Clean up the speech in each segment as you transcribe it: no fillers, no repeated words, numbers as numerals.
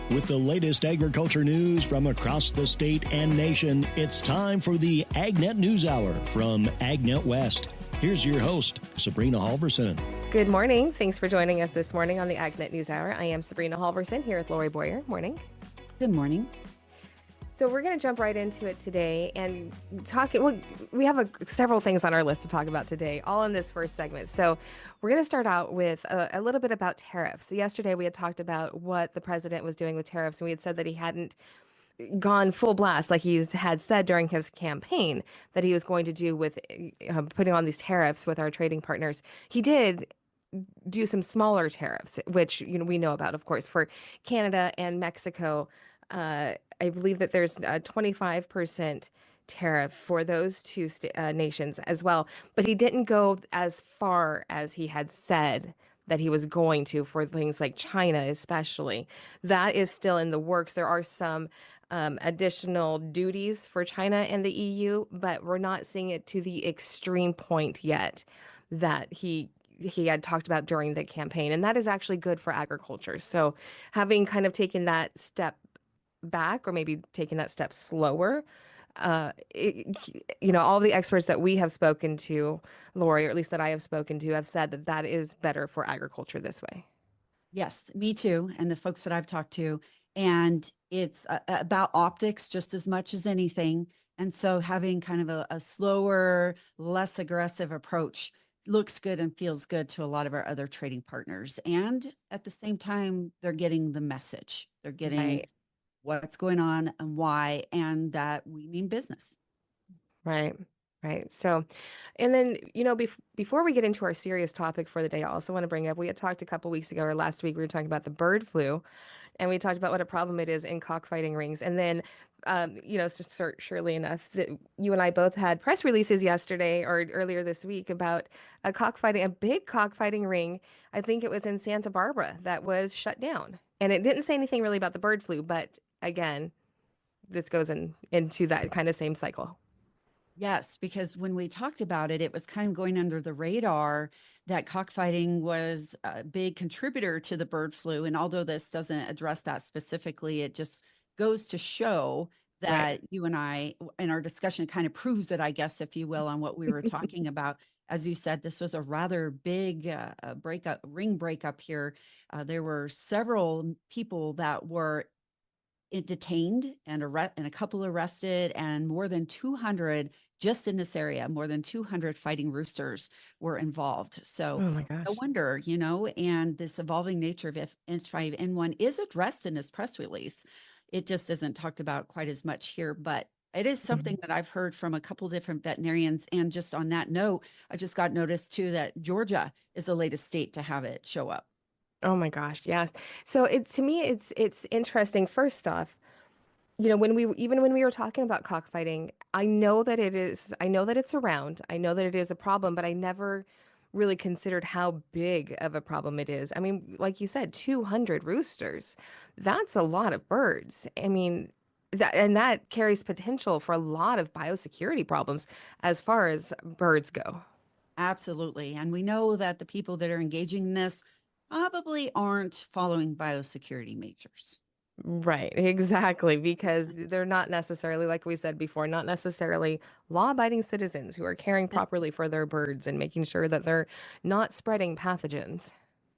With the latest agriculture news from across the state and nation, it's time for the AgNet News Hour from AgNet West. Here's your host, Sabrina Halvorson. Good morning. Thanks for joining us this morning on the AgNet News Hour. I am Sabrina Halvorson here with Lorrie Boyer. Morning. Good morning. So we're going to jump right into it today and talk. Well, we have several things on our list to talk about today, all in this first segment. So we're going to start out with a little bit about tariffs. Yesterday, we had talked about what the president was doing with tariffs, and we had said that he hadn't gone full blast like he had said during his campaign that he was going to do with putting on these tariffs with our trading partners. He did do some smaller tariffs, which we know about, of course, for Canada and Mexico. I believe that there's a 25% tariff for those two nations as well. But he didn't go as far as he had said that he was going to for things like China, especially. That is still in the works. There are some additional duties for China and the EU, but we're not seeing it to the extreme point yet that he had talked about during the campaign. And that is actually good for agriculture. So having kind of taken that step back, or maybe taking that step slower, all the experts that we have spoken to, Lorrie, or at least that I have spoken to, have said that that is better for agriculture this way. Yes, me too. And the folks that I've talked to, and it's about optics just as much as anything. And so having kind of a slower, less aggressive approach looks good and feels good to a lot of our other trading partners. And at the same time, they're getting the message. They're getting what's going on and why, and that we mean business. Right. So, and then, before we get into our serious topic for the day, I also want to bring up, we had talked a couple weeks ago, or last week, we were talking about the bird flu, and we talked about what a problem it is in cockfighting rings. And then, surely enough, that you and I both had press releases yesterday or earlier this week about a big cockfighting ring. I think it was in Santa Barbara that was shut down. And it didn't say anything really about the bird flu, but again, this goes into that kind of same cycle. Yes, because when we talked about it, it was kind of going under the radar that cockfighting was a big contributor to the bird flu. And although this doesn't address that specifically, it just goes to show that you and I, in our discussion, kind of proves it, I guess, if you will, on what we were talking about. As you said, this was a rather big ring breakup here. There were several people that were detained and a couple arrested, and more than 200 just in this area, more than 200 fighting roosters were involved. So oh my gosh. No wonder, and this evolving nature of H5N1 is addressed in this press release. It just isn't talked about quite as much here, but it is something that I've heard from a couple different veterinarians. And just on that note, I just got notice too that Georgia is the latest state to have it show up. Oh my gosh, yes. So to me, it's interesting. First off, when we were talking about cockfighting, I know that it's around. I know that it is a problem, but I never really considered how big of a problem it is. I mean, like you said, 200 roosters. That's a lot of birds. I mean, that carries potential for a lot of biosecurity problems as far as birds go. Absolutely. And we know that the people that are engaging in this probably aren't following biosecurity measures. Right, exactly, because they're not necessarily, like we said before, not necessarily law-abiding citizens who are caring properly for their birds and making sure that they're not spreading pathogens.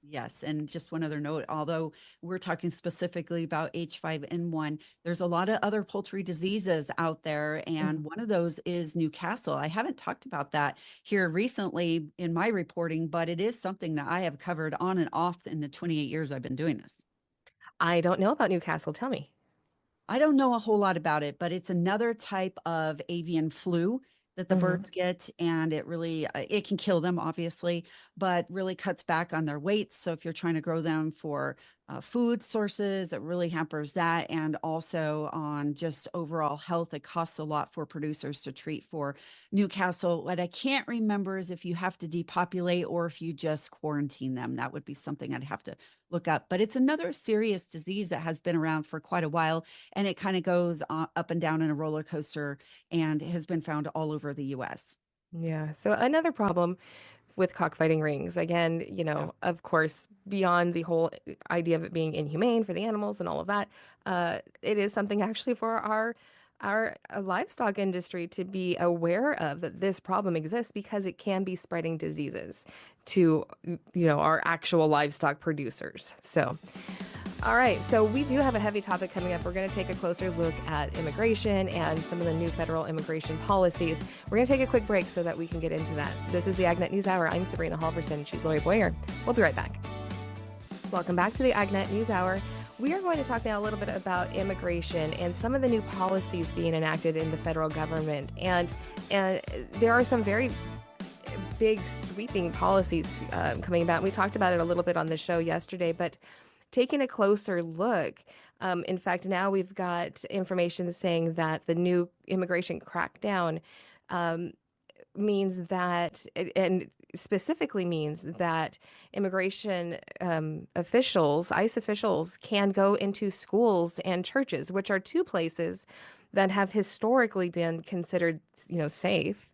Yes. And just one other note, although we're talking specifically about H5N1, there's a lot of other poultry diseases out there. And one of those is Newcastle. I haven't talked about that here recently in my reporting, but it is something that I have covered on and off in the 28 years I've been doing this. I don't know about Newcastle. Tell me. I don't know a whole lot about it, but it's another type of avian flu that the birds get, and it can kill them, obviously, but really cuts back on their weights. So if you're trying to grow them for food sources, it really hampers that. And also on just overall health, it costs a lot for producers to treat for Newcastle. What I can't remember is if you have to depopulate or if you just quarantine them. That would be something I'd have to look up. But it's another serious disease that has been around for quite a while, and it kind of goes up and down in a roller coaster and has been found all over the U.S. Yeah. So another problem with cockfighting rings. Again, Yeah. of course, beyond the whole idea of it being inhumane for the animals and all of that, it is something actually for our livestock industry to be aware of, that this problem exists because it can be spreading diseases to our actual livestock producers. So all right, so we do have a heavy topic coming up. We're going to take a closer look at immigration and some of the new federal immigration policies. We're going to take a quick break so that we can get into that. This is the AgNet News Hour. I'm Sabrina Halvorson. She's Lorrie Boyer. We'll be right back. Welcome back to the AgNet News Hour. We are going to talk now a little bit about immigration and some of the new policies being enacted in the federal government. And there are some very big sweeping policies coming about. We talked about it a little bit on the show yesterday, but taking a closer look, in fact, now we've got information saying that the new immigration crackdown means that, and specifically means that immigration officials, ICE officials, can go into schools and churches, which are two places that have historically been considered, safe.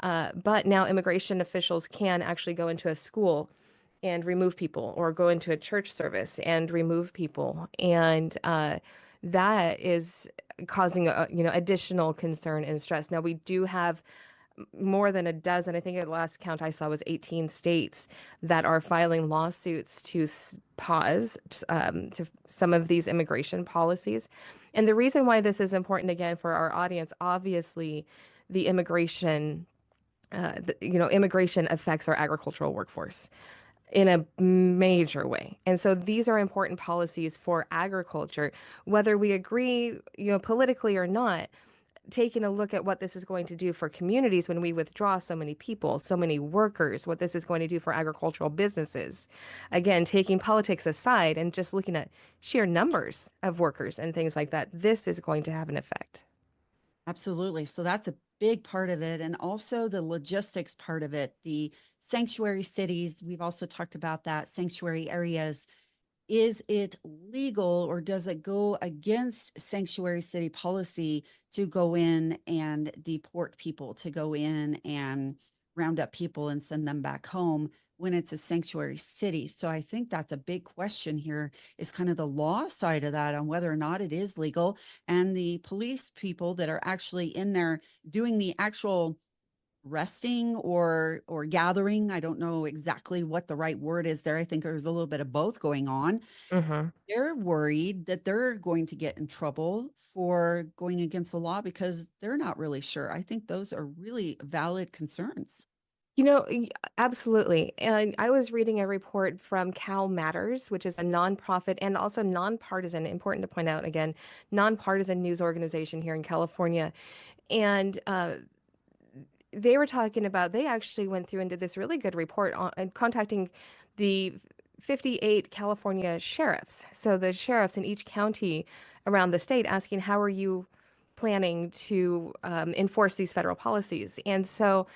But now immigration officials can actually go into a school and remove people, or go into a church service and remove people. And that is causing additional concern and stress. Now, we do have more than a dozen, I think at the last count I saw was 18 states that are filing lawsuits to pause to some of these immigration policies. And the reason why this is important, again, for our audience, obviously the immigration immigration affects our agricultural workforce in a major way. And so these are important policies for agriculture, whether we agree, politically or not. Taking a look at what this is going to do for communities when we withdraw so many people, so many workers, what this is going to do for agricultural businesses. Again, taking politics aside and just looking at sheer numbers of workers and things like that, this is going to have an effect. Absolutely. So that's a big part of it. And also the logistics part of it, the sanctuary cities. We've also talked about that, sanctuary areas. Is it legal, or does it go against sanctuary city policy to go in and deport people, to go in and round up people and send them back home when it's a sanctuary city? So I think that's a big question here, is kind of the law side of that, on whether or not it is legal, and the police people that are actually in there doing the actual resting or gathering. I don't know exactly what the right word is there. I think there's a little bit of both going on. Mm-hmm. They're worried that they're going to get in trouble for going against the law because they're not really sure. I think those are really valid concerns. Absolutely. And I was reading a report from Cal Matters, which is a nonprofit and also nonpartisan, important to point out again, nonpartisan news organization here in California. And they were talking about, they actually went through and did this really good report on and contacting the 58 California sheriffs. So the sheriffs in each county around the state, asking, how are you planning to enforce these federal policies? And so,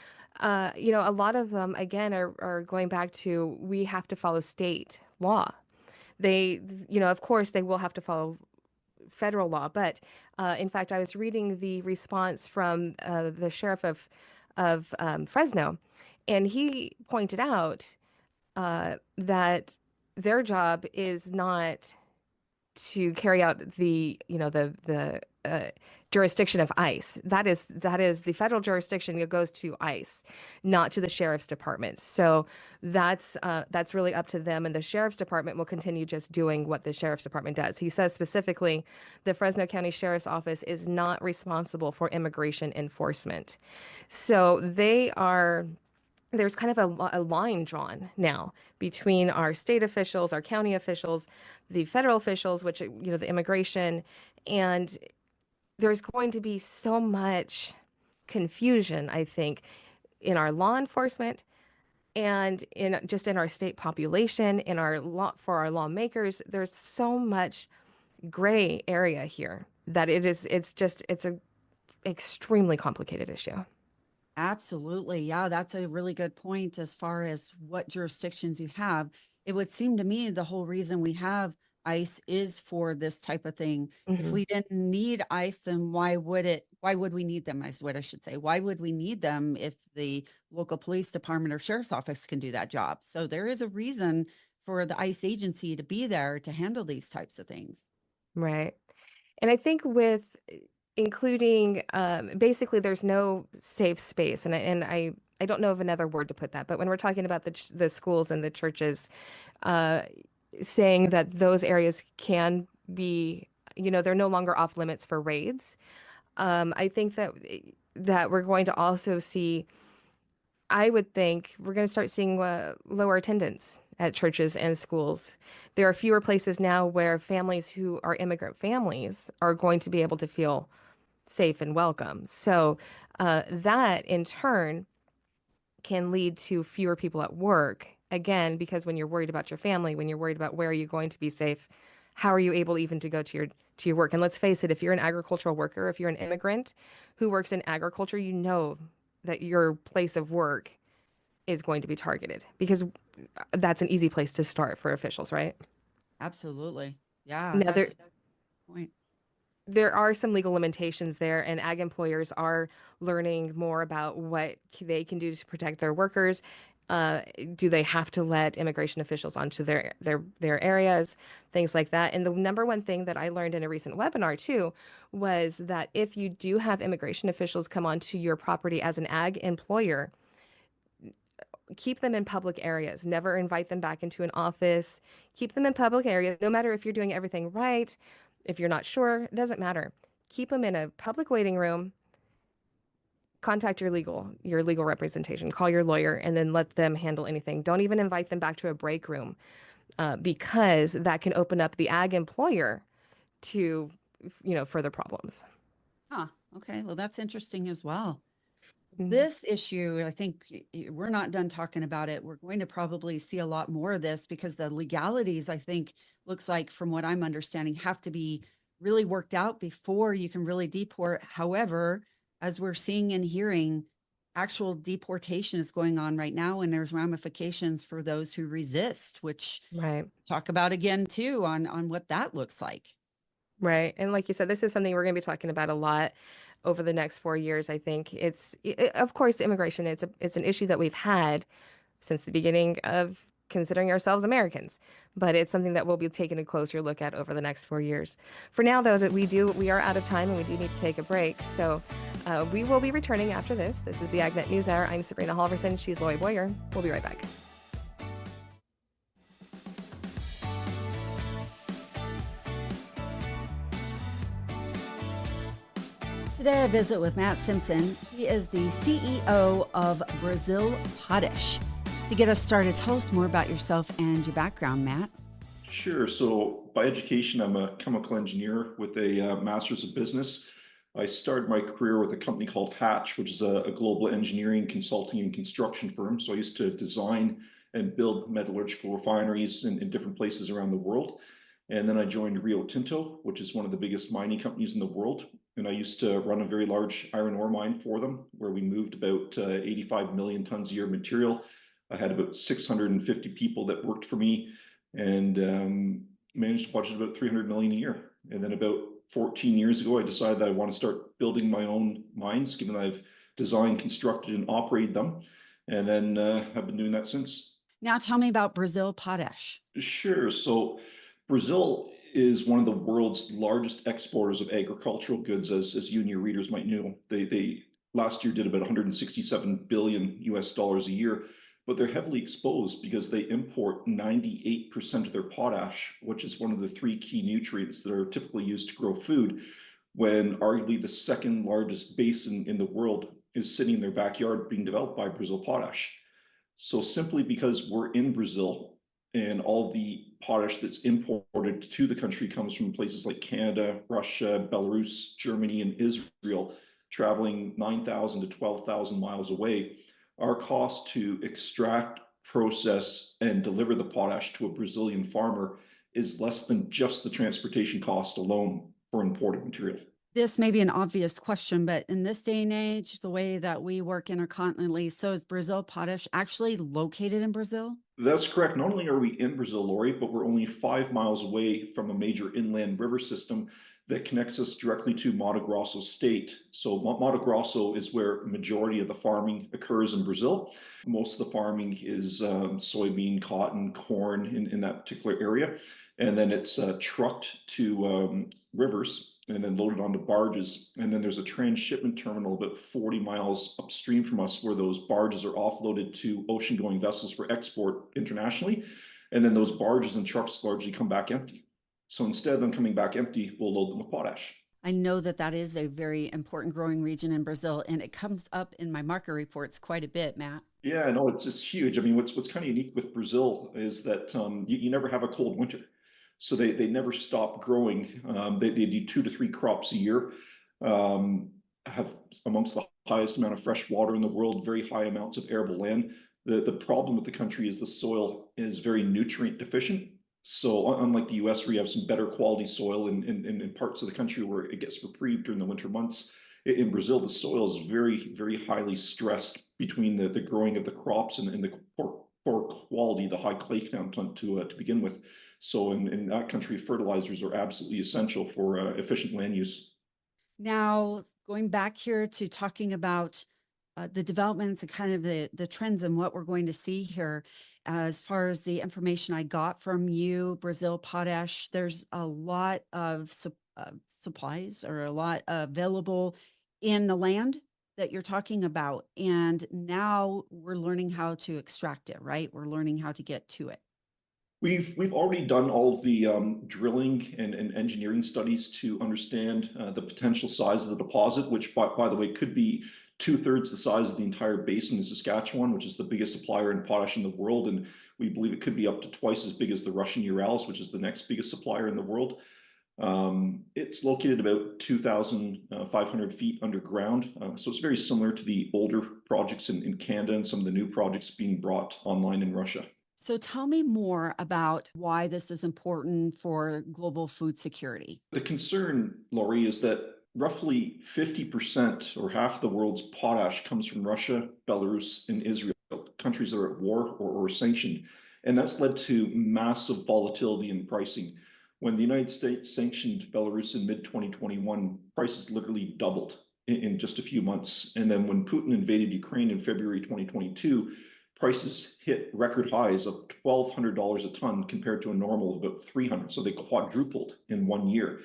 a lot of them, again, are going back to, we have to follow state law. They, of course, they will have to follow federal law. But in fact, I was reading the response from the sheriff of Fresno, and he pointed out that their job is not to carry out the jurisdiction of ICE. That is the federal jurisdiction that goes to ICE, not to the sheriff's department. So that's really up to them, and the sheriff's department will continue just doing what the sheriff's department does. He says specifically, the Fresno County Sheriff's Office is not responsible for immigration enforcement. So there's kind of a line drawn now between our state officials, our county officials, the federal officials, which, the immigration, and there's going to be so much confusion, I think, in our law enforcement and in our state population, in our law, for our lawmakers. There's so much gray area here that it's a extremely complicated issue. Absolutely. Yeah, that's a really good point as far as what jurisdictions you have. It would seem to me the whole reason we have ICE is for this type of thing. If Hmm. we didn't need ICE, then why would it why would we need them is what I should say. Why would we need them if the local police department or sheriff's office can do that job? So there is a reason for the ICE agency to be there to handle these types of things. Right. And I think with including basically there's no safe space and I don't know of another word to put that, but when we're talking about the schools and the churches, uh, saying that those areas can be, they're no longer off limits for raids. I think that we're going to also see, I would think we're going to start seeing lower attendance at churches and schools. There are fewer places now where families who are immigrant families are going to be able to feel safe and welcome. So that in turn can lead to fewer people at work. Again, because when you're worried about your family, when you're worried about where are you going to be safe, how are you able even to go to your work? And let's face it, if you're an agricultural worker, if you're an immigrant who works in agriculture, you know that your place of work is going to be targeted because that's an easy place to start for officials, right? Absolutely. Yeah, Now that's a good point. there are some legal limitations there, and ag employers are learning more about what they can do to protect their workers. Do they have to let immigration officials onto their areas, things like that? And the number one thing that I learned in a recent webinar too was that if you do have immigration officials come onto your property as an ag employer, keep them in public areas. Never invite them back into an office. Keep them in public areas, no matter if you're doing everything right. If you're not sure, it doesn't matter. Keep them in a public waiting room. Contact your legal representation. Call your lawyer, and then let them handle anything. Don't even invite them back to a break room, because that can open up the ag employer to, further problems. Huh. Okay. Well, that's interesting as well. Mhm. This issue, I think we're not done talking about it. We're going to probably see a lot more of this because the legalities, I think, looks like from what I'm understanding, have to be really worked out before you can really deport. However, as we're seeing and hearing, actual deportation is going on right now, and there's ramifications for those who resist, which Right. talk about again too on what that looks like. Right. And like you said, this is something we're going to be talking about a lot over the next 4 years. I think of course, immigration, it's an issue that we've had since the beginning of considering ourselves Americans, but it's something that we'll be taking a closer look at over the next 4 years. For now, though, that we are out of time and we do need to take a break. So we will be returning after this. This is the AgNet News Hour. I'm Sabrina Halvorson. She's Lorrie Boyer. We'll be right back. Today I visit with Matt Simpson. He is the CEO of Brazil Potash. To get us started, tell us more about yourself and your background, Matt. Sure. So by education, I'm a chemical engineer with a master's of business. I started my career with a company called Hatch, which is a global engineering, consulting, and construction firm. So I used to design and build metallurgical refineries in different places around the world. And then I joined Rio Tinto, which is one of the biggest mining companies in the world. And I used to run a very large iron ore mine for them, where we moved about 85 million tons a year of material. I had about 650 people that worked for me, and managed to budget about 300 million a year. And then about 14 years ago, I decided that I want to start building my own mines, given I've designed, constructed, and operated them. And then I've been doing that since. Now tell me about Brazil Potash. Sure. So Brazil is one of the world's largest exporters of agricultural goods, as you and your readers might know. They last year did about 167 billion US dollars a year, but they're heavily exposed because they import 98% of their potash, which is one of the three key nutrients that are typically used to grow food, when arguably the second largest basin in the world is sitting in their backyard being developed by Brazil Potash. So simply because we're in Brazil and all the potash that's imported to the country comes from places like Canada, Russia, Belarus, Germany, and Israel, traveling 9,000 to 12,000 miles away, our cost to extract, process, and deliver the potash to a Brazilian farmer is less than just the transportation cost alone for imported material. This may be an obvious question, but in this day and age, the way that we work intercontinentally, so is Brazil Potash actually located in Brazil? That's correct. Not only are we in Brazil, Lorrie, but we're only 5 miles away from a major inland river system that connects us directly to Mato Grosso state. So Mato Grosso is where the majority of the farming occurs in Brazil. Most of the farming is soybean, cotton, corn in that particular area. And then it's trucked to rivers and then loaded onto barges. And then there's a transshipment terminal about 40 miles upstream from us where those barges are offloaded to ocean-going vessels for export internationally. And then those barges and trucks largely come back empty. So instead of them coming back empty, we'll load them with potash. I know that that is a very important growing region in Brazil, and it comes up in my market reports quite a bit, Matt. Yeah, no, it's huge. I mean, what's kind of unique with Brazil is that you never have a cold winter. So they never stop growing. They do 2 to 3 crops a year, have amongst the highest amount of fresh water in the world, very high amounts of arable land. The problem with the country is the soil is very nutrient deficient. So unlike the US, where you have some better quality soil in parts of the country where it gets reprieved during the winter months, in Brazil, the soil is very, very highly stressed between the growing of the crops and the poor quality, the high clay content to begin with. So in that country, fertilizers are absolutely essential for efficient land use. Now, going back here to talking about the developments and kind of the trends and what we're going to see here, as far as the information I got from you, Brazil Potash, there's a lot of supplies or a lot available in the land that you're talking about. And now we're learning how to extract it, right? We're learning how to get to it. We've already done all of the drilling and engineering studies to understand the potential size of the deposit, which by the way could be 2/3 the size of the entire basin in Saskatchewan, which is the biggest supplier in potash in the world, and we believe it could be up to twice as big as the Russian Urals, which is the next biggest supplier in the world. It's located about 2,500 feet underground, so it's very similar to the older projects in Canada and some of the new projects being brought online in Russia. So tell me more about why this is important for global food security. The concern, Lorrie, is that roughly 50% or half the world's potash comes from Russia, Belarus, and Israel, countries that are at war or sanctioned. And that's led to massive volatility in pricing. When the United States sanctioned Belarus in mid-2021, prices literally doubled in just a few months. And then when Putin invaded Ukraine in February 2022, prices hit record highs of $1,200 a ton compared to a normal of about $300. So they quadrupled in 1 year.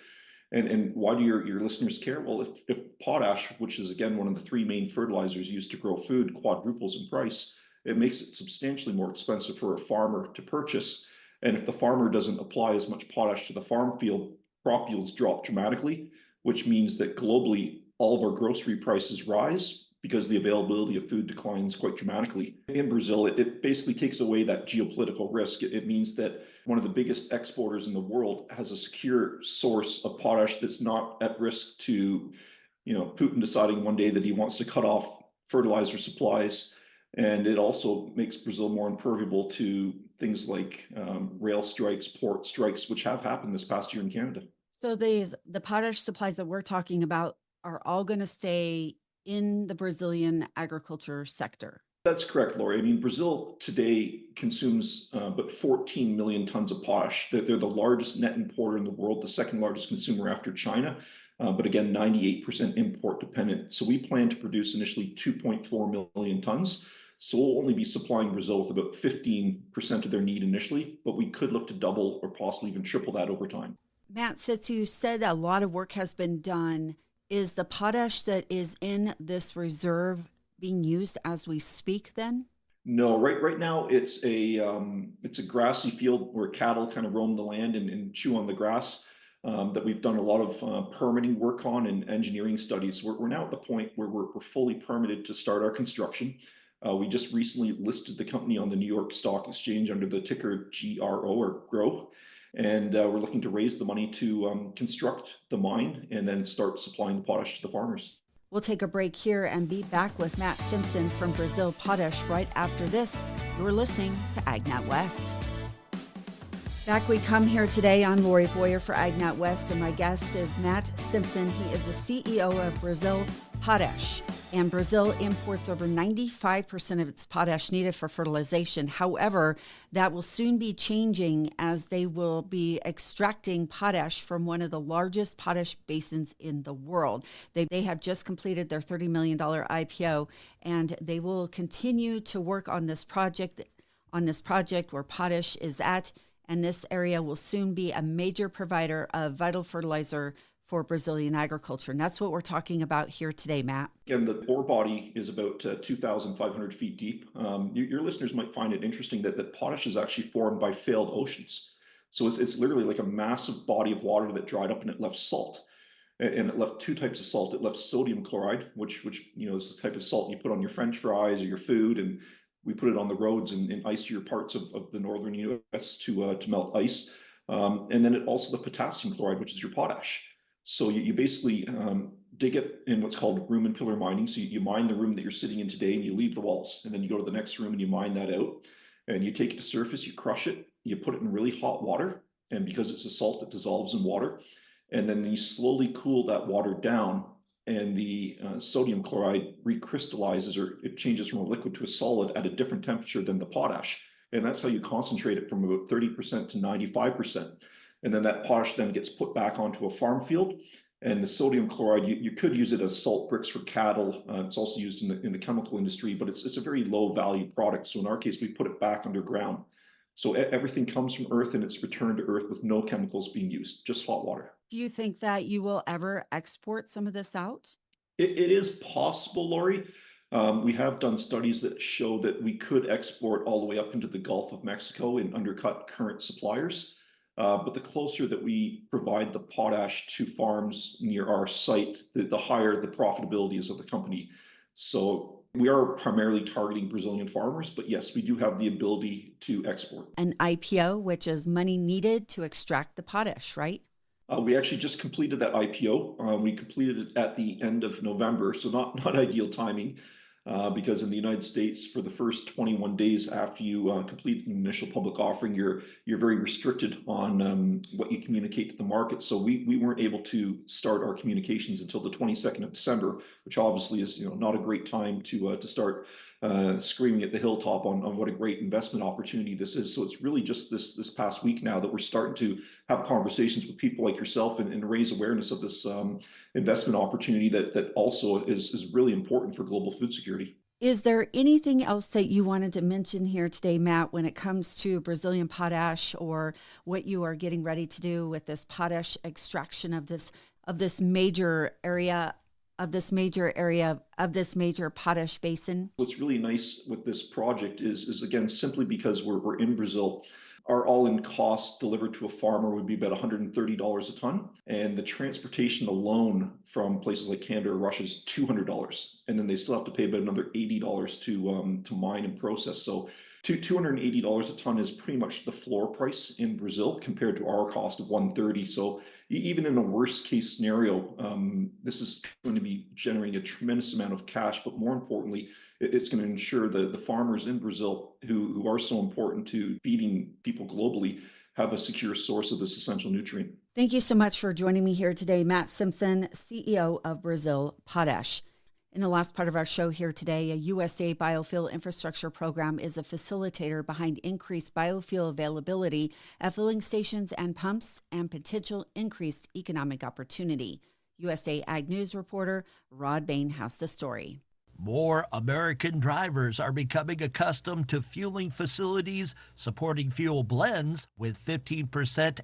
And why do your listeners care? Well, if potash, which is again one of the 3 main fertilizers used to grow food, quadruples in price, it makes it substantially more expensive for a farmer to purchase. And if the farmer doesn't apply as much potash to the farm field, crop yields drop dramatically, which means that globally all of our grocery prices rise because the availability of food declines quite dramatically. In Brazil, it basically takes away that geopolitical risk. It means that one of the biggest exporters in the world has a secure source of potash that's not at risk to, Putin deciding one day that he wants to cut off fertilizer supplies. And it also makes Brazil more imperviable to things like rail strikes, port strikes, which have happened this past year in Canada. So the potash supplies that we're talking about are all going to stay in the Brazilian agriculture sector. That's correct, Lorrie. I mean, Brazil today consumes about 14 million tons of potash. They're the largest net importer in the world, the second largest consumer after China, but again, 98% import dependent. So we plan to produce initially 2.4 million tons. So we'll only be supplying Brazil with about 15% of their need initially, but we could look to double or possibly even triple that over time. Matt, since you said a lot of work has been done, is the potash that is in this reserve being used as we speak then? No, right now it's a grassy field where cattle kind of roam the land and chew on the grass that we've done a lot of permitting work on and engineering studies. We're now at the point where we're fully permitted to start our construction. We just recently listed the company on the New York Stock Exchange under the ticker GRO or GROW. And we're looking to raise the money to construct the mine and then start supplying the potash to the farmers. We'll take a break here and be back with Matt Simpson from Brazil Potash right after this. You're listening to AgNet West. Back we come here today. I'm Lorrie Boyer for AgNet West, and my guest is Matt Simpson. He is the CEO of Brazil Potash. And Brazil imports over 95% of its potash needed for fertilization. However, that will soon be changing as they will be extracting potash from one of the largest potash basins in the world. They have just completed their $30 million IPO, and they will continue to work on this project where potash is at, and this area will soon be a major provider of vital fertilizer for Brazilian agriculture. And that's what we're talking about here today, Matt. Again, the ore body is about 2,500 feet deep. Your listeners might find it interesting that potash is actually formed by failed oceans. So it's literally like a massive body of water that dried up and it left salt. And it left two types of salt. It left sodium chloride, which is the type of salt you put on your French fries or your food, and we put it on the roads in icier parts of the northern U.S. to melt ice. And then it also the potassium chloride, which is your potash. So you basically dig it in what's called room and pillar mining. So you mine the room that you're sitting in today and you leave the walls. And then you go to the next room and you mine that out. And you take it to surface, you crush it, you put it in really hot water. And because it's a salt, it dissolves in water. And then you slowly cool that water down. And the sodium chloride recrystallizes, or it changes from a liquid to a solid at a different temperature than the potash. And that's how you concentrate it from about 30% to 95%. And then that potash then gets put back onto a farm field. And the sodium chloride, you could use it as salt bricks for cattle. It's also used in the chemical industry, but it's a very low value product. So in our case, we put it back underground. So everything comes from earth and it's returned to earth with no chemicals being used, just hot water. Do you think that you will ever export some of this out? It is possible, Lorrie. We have done studies that show that we could export all the way up into the Gulf of Mexico and undercut current suppliers. But the closer that we provide the potash to farms near our site, the higher the profitability is of the company. So we are primarily targeting Brazilian farmers, but yes, we do have the ability to export. An IPO, which is money needed to extract the potash, right? We actually just completed that IPO. We completed it at the end of November, so not ideal timing. Because in the United States, for the first 21 days after you complete the initial public offering, you're very restricted on what you communicate to the market. So we weren't able to start our communications until the 22nd of December, which obviously is not a great time to start screaming at the hilltop on what a great investment opportunity this is. So it's really just this past week now that we're starting to have conversations with people like yourself and raise awareness of this investment opportunity that also is really important for global food security. Is there anything else that you wanted to mention here today, Matt, when it comes to Brazilian potash or what you are getting ready to do with this potash extraction of this major potash basin? What's really nice with this project is again, simply because we're in Brazil, our all-in cost delivered to a farmer would be about $130 a ton. And the transportation alone from places like Canada or Russia is $200. And then they still have to pay about another $80 to mine and process. So $280 a ton is pretty much the floor price in Brazil compared to our cost of $130. So even in a worst case scenario, this is going to be generating a tremendous amount of cash, but more importantly, it's going to ensure that the farmers in Brazil who are so important to feeding people globally have a secure source of this essential nutrient. Thank you so much for joining me here today, Matt Simpson, CEO of Brazil Potash. In the last part of our show here today, a USDA biofuel infrastructure program is a facilitator behind increased biofuel availability at filling stations and pumps and potential increased economic opportunity. USDA Ag News reporter Rod Bain has the story. More American drivers are becoming accustomed to fueling facilities supporting fuel blends with 15%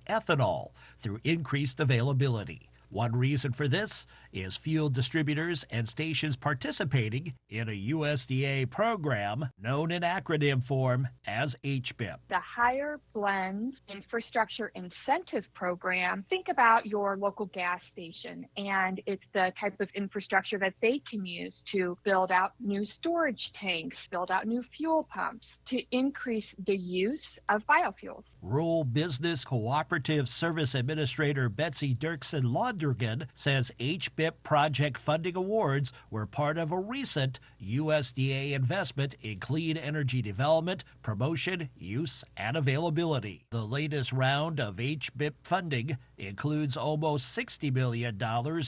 ethanol through increased availability. One reason for this is fuel distributors and stations participating in a USDA program known in acronym form as HBIP. The Higher Blends Infrastructure Incentive Program, think about your local gas station, and it's the type of infrastructure that they can use to build out new storage tanks, build out new fuel pumps to increase the use of biofuels. Rural Business Cooperative Service Administrator Betsy Dirksen Laundie Lundergan says HBIP project funding awards were part of a recent USDA investment in clean energy development, promotion, use, and availability. The latest round of HBIP funding includes almost $60 million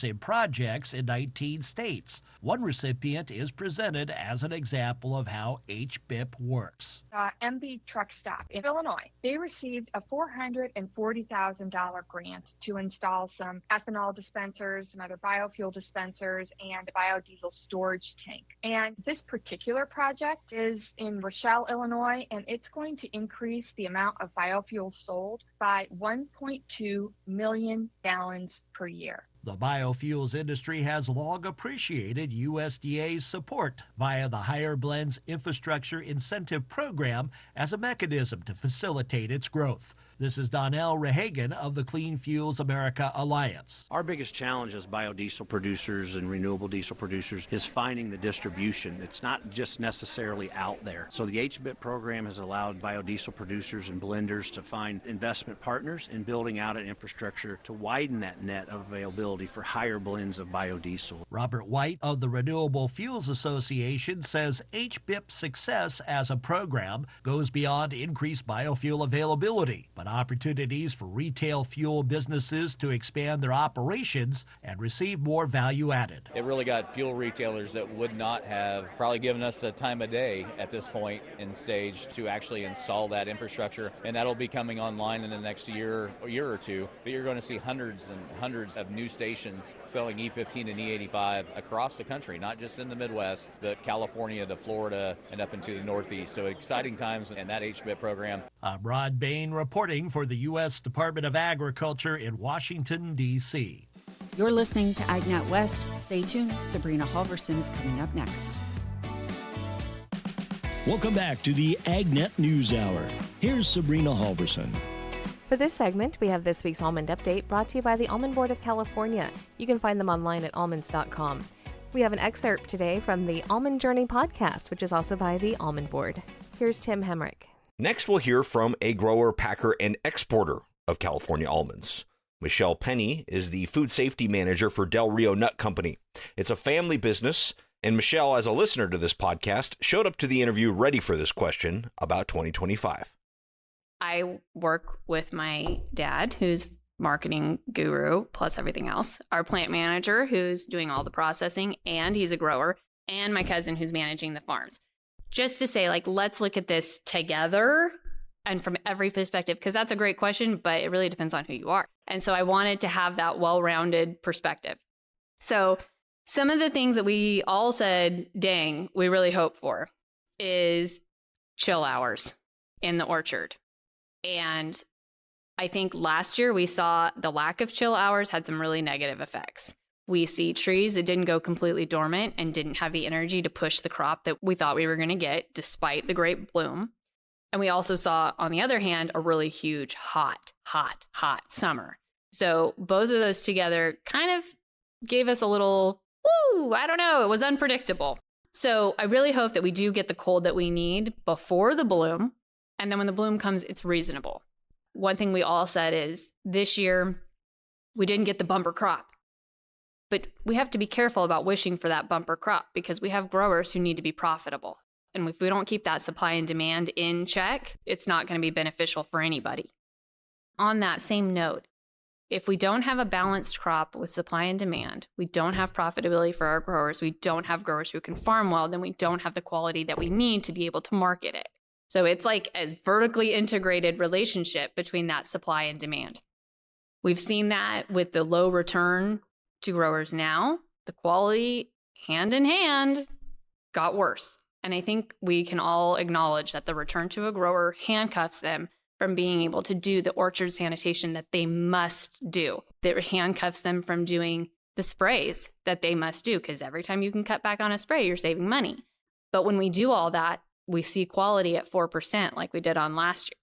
in projects in 19 states. One recipient is presented as an example of how HBIP works. MB Truck Stop in Illinois, they received a $440,000 grant to install some ethanol dispensers, some other biofuel dispensers, and a biodiesel storage tank. And this particular project is in Rochelle, Illinois, and it's going to increase the amount of biofuels sold by 1.2 million gallons per year. The biofuels industry has long appreciated USDA's support via the Higher Blends Infrastructure Incentive Program as a mechanism to facilitate its growth. This is Donnell Rehagen of the Clean Fuels America Alliance. Our biggest challenge as biodiesel producers and renewable diesel producers is finding the distribution. It's not just necessarily out there. So the HBIP program has allowed biodiesel producers and blenders to find investment partners in building out an infrastructure to widen that net of availability for higher blends of biodiesel. Robert White of the Renewable Fuels Association says HBIP's success as a program goes beyond increased biofuel availability, but opportunities for retail fuel businesses to expand their operations and receive more value added. It really got fuel retailers that would not have probably given us the time of day at this point in stage to actually install that infrastructure, and that'll be coming online in the next year or two. But you're going to see hundreds and hundreds of new stations selling E15 and E85 across the country, not just in the Midwest, but California to Florida and up into the Northeast. So exciting times in that HBIP program. I'm Rod Bain reporting for the U.S. Department of Agriculture in Washington, D.C. You're listening to AgNet West. Stay tuned. Sabrina Halvorson is coming up next. Welcome back to the AgNet News Hour. Here's Sabrina Halvorson. For this segment, we have this week's Almond Update brought to you by the Almond Board of California. You can find them online at almonds.com. We have an excerpt today from the Almond Journey podcast, which is also by the Almond Board. Here's Tim Hemrick. Next, we'll hear from a grower, packer, and exporter of California almonds. Michelle Penny is the food safety manager for Del Rio Nut Company. It's a family business, and Michelle, as a listener to this podcast, showed up to the interview ready for this question about 2025. I work with my dad, who's marketing guru plus everything else, our plant manager, who's doing all the processing, and he's a grower, and my cousin, who's managing the farms. Just to say, let's look at this together and from every perspective, because that's a great question, but it really depends on who you are. And so I wanted to have that well-rounded perspective. So some of the things that we all said, dang, we really hope for is chill hours in the orchard. And I think last year we saw the lack of chill hours had some really negative effects. We see trees that didn't go completely dormant and didn't have the energy to push the crop that we thought we were going to get despite the great bloom. And we also saw, on the other hand, a really huge hot summer. So both of those together kind of gave us a little, I don't know, it was unpredictable. So I really hope that we do get the cold that we need before the bloom. And then when the bloom comes, it's reasonable. One thing we all said is this year we didn't get the bumper crop. But we have to be careful about wishing for that bumper crop because we have growers who need to be profitable. And if we don't keep that supply and demand in check, it's not going to be beneficial for anybody. On that same note, if we don't have a balanced crop with supply and demand, we don't have profitability for our growers, we don't have growers who can farm well, then we don't have the quality that we need to be able to market it. So it's like a vertically integrated relationship between that supply and demand. We've seen that with the low return to growers now. The quality, hand in hand, got worse. And I think we can all acknowledge that the return to a grower handcuffs them from being able to do the orchard sanitation that they must do. That handcuffs them from doing the sprays that they must do, because every time you can cut back on a spray, you're saving money. But when we do all that, we see quality at 4% like we did on last year.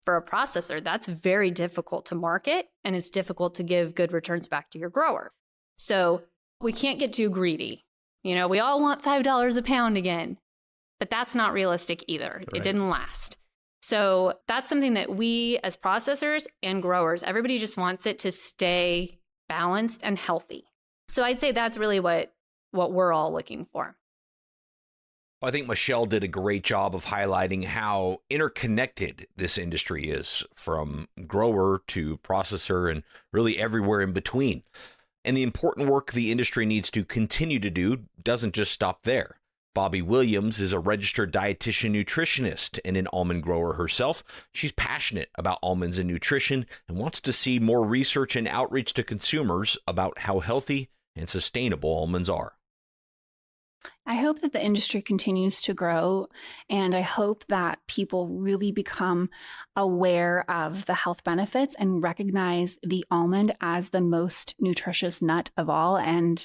For a processor, that's very difficult to market, and it's difficult to give good returns back to your grower. So we can't get too greedy. We all want $5 a pound again, but that's not realistic either. Right. It didn't last. So that's something that we as processors and growers, everybody just wants it to stay balanced, and healthy. So I'd say that's really what we're all looking for. I think Michelle did a great job of highlighting how interconnected this industry is, from grower to processor and really everywhere in between. And the important work the industry needs to continue to do doesn't just stop there. Bobby Williams is a registered dietitian nutritionist and an almond grower herself. She's passionate about almonds and nutrition and wants to see more research and outreach to consumers about how healthy and sustainable almonds are. I hope that the industry continues to grow, and I hope that people really become aware of the health benefits and recognize the almond as the most nutritious nut of all. And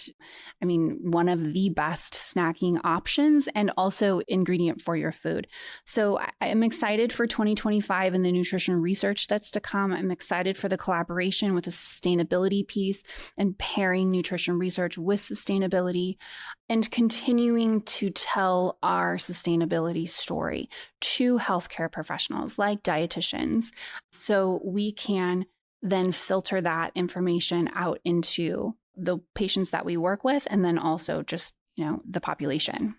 I mean, one of the best snacking options and also ingredient for your food. So I'm excited for 2025 and the nutrition research that's to come. I'm excited for the collaboration with the sustainability piece and pairing nutrition research with sustainability and continuing to tell our sustainability story to healthcare professionals like dietitians, so we can then filter that information out into the patients that we work with, and then also just, the population.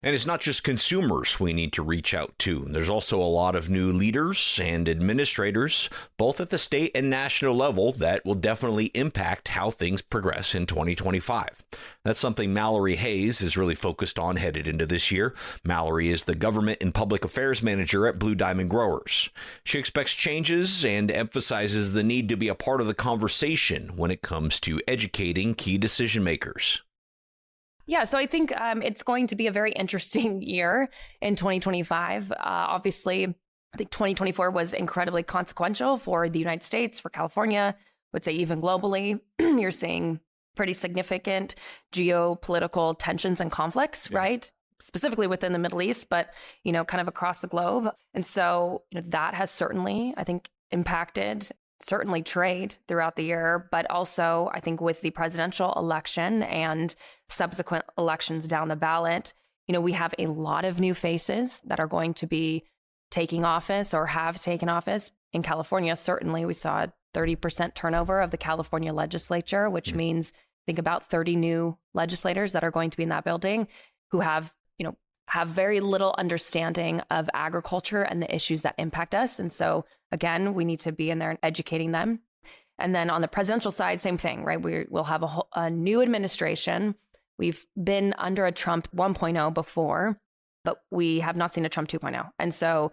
And it's not just consumers we need to reach out to. There's also a lot of new leaders and administrators, both at the state and national level, that will definitely impact how things progress in 2025. That's something Mallory Hayes is really focused on headed into this year. Mallory is the Government and Public Affairs Manager at Blue Diamond Growers. She expects changes and emphasizes the need to be a part of the conversation when it comes to educating key decision makers. Yeah, so I think it's going to be a very interesting year in 2025. Obviously, I think 2024 was incredibly consequential for the United States, for California, I would say even globally. You're seeing pretty significant geopolitical tensions and conflicts, right? Specifically within the Middle East, but, kind of across the globe. And so, that has certainly, I think, impacted certainly trade throughout the year, but also I think with the presidential election and subsequent elections down the ballot, we have a lot of new faces that are going to be taking office or have taken office. In California, certainly we saw a 30% turnover of the California legislature, which means think about 30 new legislators that are going to be in that building who have very little understanding of agriculture and the issues that impact us. And so, again, we need to be in there and educating them. And then on the presidential side, same thing, right? We'll have a new administration. We've been under a Trump 1.0 before, but we have not seen a Trump 2.0. And so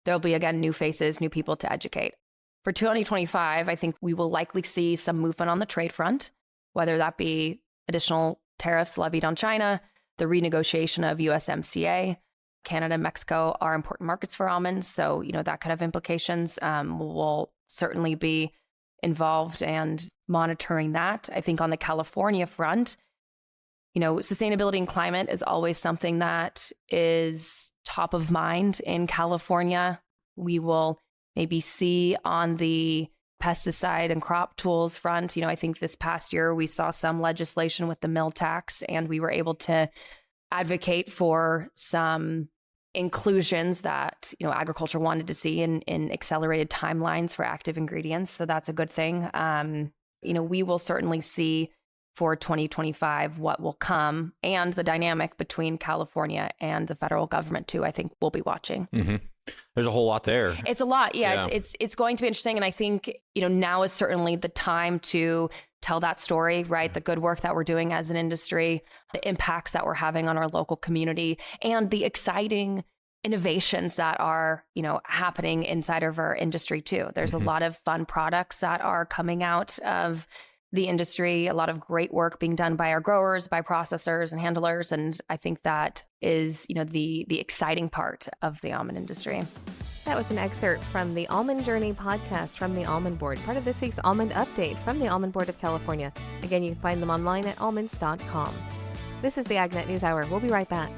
there'll be, again, new faces, new people to educate. For 2025, I think we will likely see some movement on the trade front, whether that be additional tariffs levied on China, the renegotiation of USMCA. Canada and Mexico are important markets for almonds. So, that kind of implications will certainly be involved and monitoring that. I think on the California front, sustainability and climate is always something that is top of mind in California. We will maybe see on the pesticide and crop tools front. I think this past year we saw some legislation with the mill tax, and we were able to advocate for some inclusions that, agriculture wanted to see in accelerated timelines for active ingredients. So that's a good thing. We will certainly see for 2025 what will come, and the dynamic between California and the federal government too, I think we'll be watching. Mm-hmm. There's a whole lot there. It's a lot. Yeah. It's going to be interesting. And I think, now is certainly the time to tell that story, right? The good work that we're doing as an industry, the impacts that we're having on our local community, and the exciting innovations that are, happening inside of our industry too. There's a lot of fun products that are coming out of the industry, a lot of great work being done by our growers, by processors and handlers. And I think that is, the exciting part of the almond industry. That was an excerpt from the Almond Journey podcast from the Almond Board, part of this week's Almond Update from the Almond Board of California. Again, you can find them online at almonds.com. This is the AgNet News Hour. We'll be right back.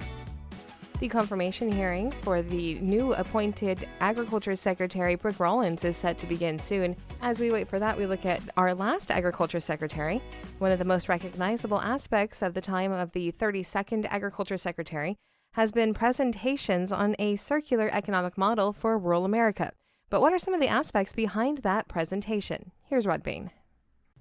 The confirmation hearing for the new appointed Agriculture Secretary, Brooke Rollins, is set to begin soon. As we wait for that, we look at our last Agriculture Secretary. One of the most recognizable aspects of the time of the 32nd Agriculture Secretary has been presentations on a circular economic model for rural America. But what are some of the aspects behind that presentation? Here's Rod Bain.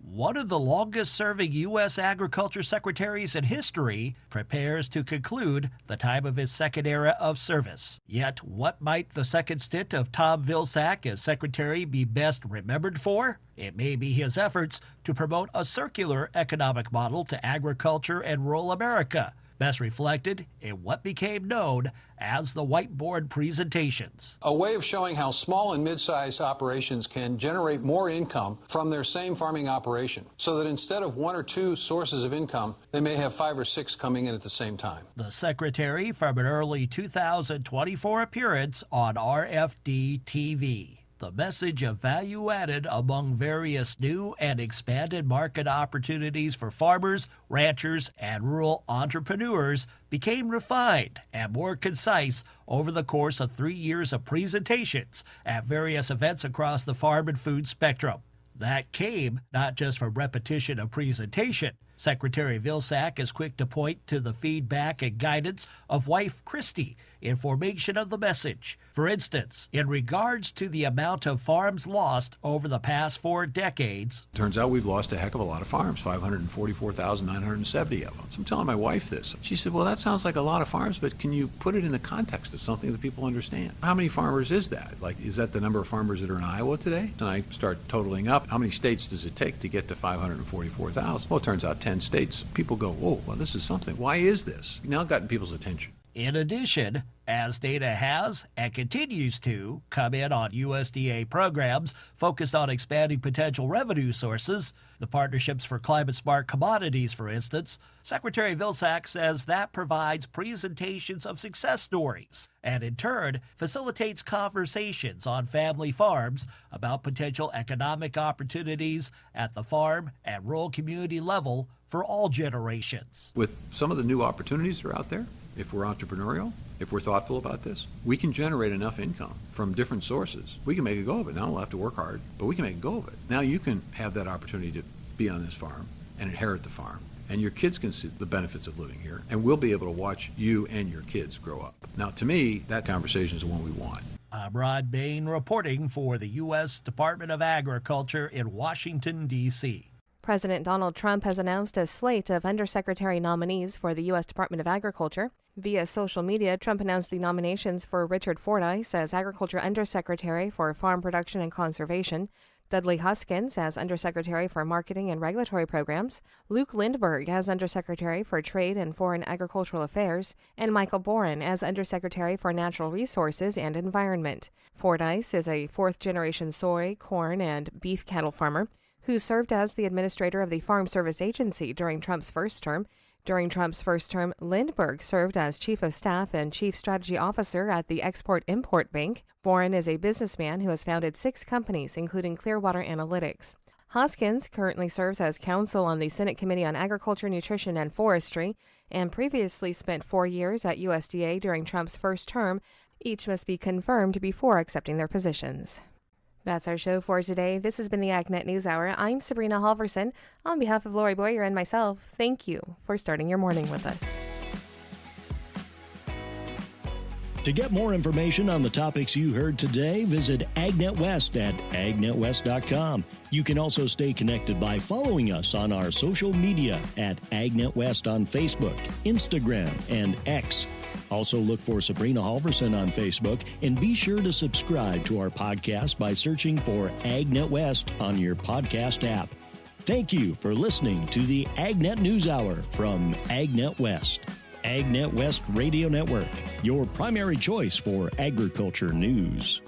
One of the longest-serving U.S. Agriculture Secretaries in history prepares to conclude the time of his second era of service. Yet, what might the second stint of Tom Vilsack as Secretary be best remembered for? It may be his efforts to promote a circular economic model to agriculture and rural America, best reflected in what became known as the whiteboard presentations. A way of showing how small and mid-sized operations can generate more income from their same farming operation, so that instead of one or two sources of income, they may have 5 or 6 coming in at the same time. The Secretary from an early 2024 appearance on RFD TV. The message of value added among various new and expanded market opportunities for farmers, ranchers, and rural entrepreneurs became refined and more concise over the course of 3 years of presentations at various events across the farm and food spectrum. That came not just from repetition of presentation. Secretary Vilsack is quick to point to the feedback and guidance of wife Christy in formation of the message. For instance, in regards to the amount of farms lost over the past 4 decades. Turns out we've lost a heck of a lot of farms, 544,970 of them. So I'm telling my wife this. She said, well, that sounds like a lot of farms, but can you put it in the context of something that people understand? How many farmers is that? Like, is that the number of farmers that are in Iowa today? And I start totaling up. How many states does it take to get to 544,000? Well, it turns out 10 states. People go, whoa, well, this is something. Why is this? You've now gotten people's attention. In addition, as data has and continues to come in on USDA programs focused on expanding potential revenue sources, the Partnerships for Climate-Smart Commodities, for instance, Secretary Vilsack says that provides presentations of success stories and, in turn, facilitates conversations on family farms about potential economic opportunities at the farm and rural community level for all generations. With some of the new opportunities that are out there, if we're entrepreneurial, if we're thoughtful about this, we can generate enough income from different sources. We can make a go of it. Now we'll have to work hard, but we can make a go of it. Now you can have that opportunity to be on this farm and inherit the farm, and your kids can see the benefits of living here, and we'll be able to watch you and your kids grow up. Now, to me, that conversation is the one we want. I'm Rod Bain reporting for the U.S. Department of Agriculture in Washington, D.C. President Donald Trump has announced a slate of undersecretary nominees for the U.S. Department of Agriculture. Via social media, Trump announced the nominations for Richard Fordyce as Agriculture Undersecretary for Farm Production and Conservation, Dudley Huskins as Undersecretary for Marketing and Regulatory Programs, Luke Lindberg as Undersecretary for Trade and Foreign Agricultural Affairs, and Michael Boren as Undersecretary for Natural Resources and Environment. Fordyce is a fourth-generation soy, corn, and beef cattle farmer who served as the administrator of the Farm Service Agency during Trump's first term. During Trump's first term, Lindberg served as Chief of Staff and Chief Strategy Officer at the Export-Import Bank. Boren is a businessman who has founded 6 companies, including Clearwater Analytics. Hoskins currently serves as counsel on the Senate Committee on Agriculture, Nutrition, and Forestry, and previously spent 4 years at USDA during Trump's first term. Each must be confirmed before accepting their positions. That's our show for today. This has been the AgNet News Hour. I'm Sabrina Halvorson. On behalf of Lorrie Boyer and myself, thank you for starting your morning with us. To get more information on the topics you heard today, visit AgNet West at agnetwest.com. You can also stay connected by following us on our social media at AgNet West on Facebook, Instagram, and X. Also look for Sabrina Halvorson on Facebook, and be sure to subscribe to our podcast by searching for AgNet West on your podcast app. Thank you for listening to the AgNet News Hour from AgNet West. AgNet West Radio Network, your primary choice for agriculture news.